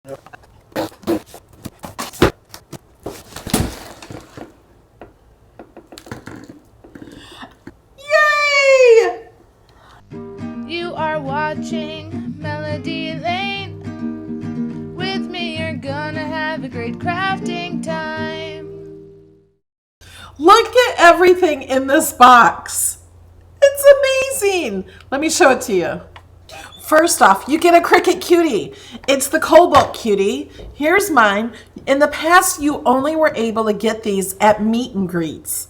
Yay! You are watching Melody Lane. With me, you're gonna have a great crafting time. Look at everything in this box. It's amazing. Let me show it to you. First off, you get a Cricut Cutie. It's the Cobalt Cutie. Here's mine. In the past, you only were able to get these at meet and greets.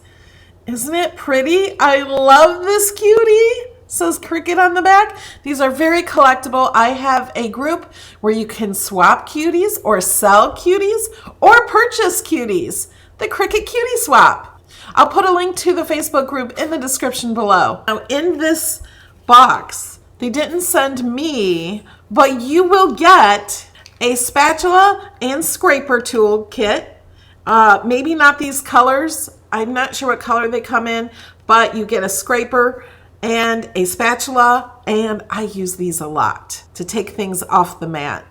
Isn't it pretty? I love this cutie. It says Cricut on the back. These are very collectible. I have a group where you can swap cuties or sell cuties or purchase cuties. The Cricut Cutie Swap. I'll put a link to the Facebook group in the description below. Now in this box, they didn't send me, but you will get a spatula and scraper tool kit. Maybe not these colors. I'm not sure what color they come in, but you get a scraper and a spatula, and I use these a lot to take things off the mat.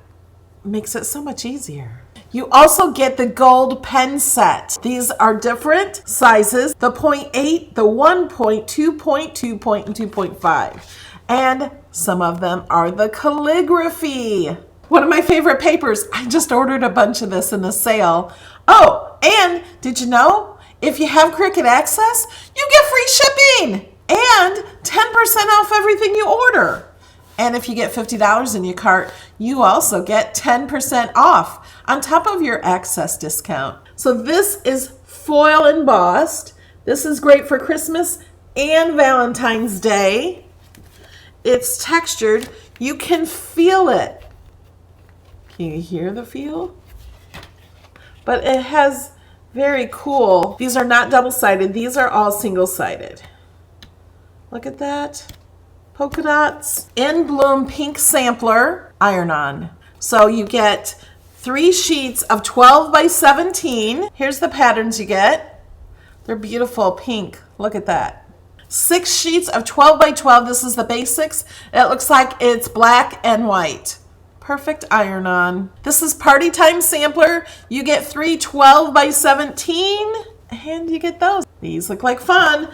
It makes it so much easier. You also get the gold pen set. These are different sizes, the 0.8, the 1.2, 2.2, and 2.5. And some of them are the calligraphy. One of my favorite papers. I just ordered a bunch of this in the sale. Oh, and did you know? If you have Cricut Access, you get free shipping and 10% off everything you order. And if you get $50 in your cart, you also get 10% off on top of your Access discount. So this is foil embossed. This is great for Christmas and Valentine's Day. It's textured. You can feel it. Can you hear the feel? But it has very cool. These are not double-sided. These are all single-sided. Look at that. Polka dots. In Bloom pink sampler iron-on. So you get 3 sheets of 12 by 17. Here's the patterns you get. They're beautiful pink. Look at that. 6 sheets of 12 by 12. This is the basics. It looks like it's black and white. Perfect iron-on. This is Party Time Sampler. You get 3 12 by 17 and you get those. These look like fun.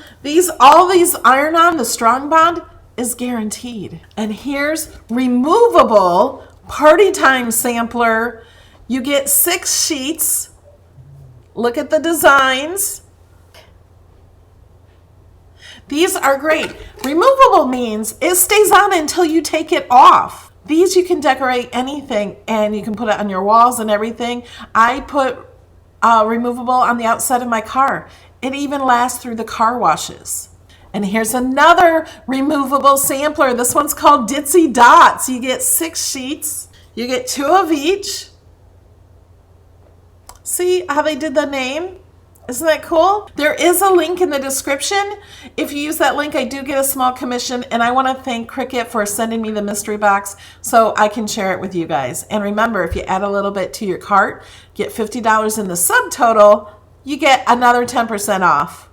All these iron-on, the strong bond is guaranteed. And here's removable Party Time Sampler. You get 6 sheets. Look at the designs. These are great. Removable means it stays on until you take it off. These you can decorate anything and you can put it on your walls and everything. I put removable on the outside of my car. It even lasts through the car washes. And here's another removable sampler. This one's called Ditzy Dots. You get 6 sheets. You get 2 of each. See how they did the name? Isn't that cool? There is a link in the description. If you use that link, I do get a small commission, and I want to thank Cricut for sending me the mystery box so I can share it with you guys. And remember, if you add a little bit to your cart, get $50 in the subtotal, you get another 10% off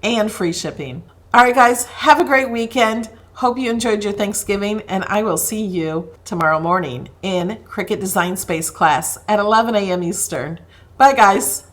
and free shipping. All right, guys, have a great weekend. Hope you enjoyed your Thanksgiving, and I will see you tomorrow morning in Cricut Design Space class at 11 a.m. Eastern. Bye, guys.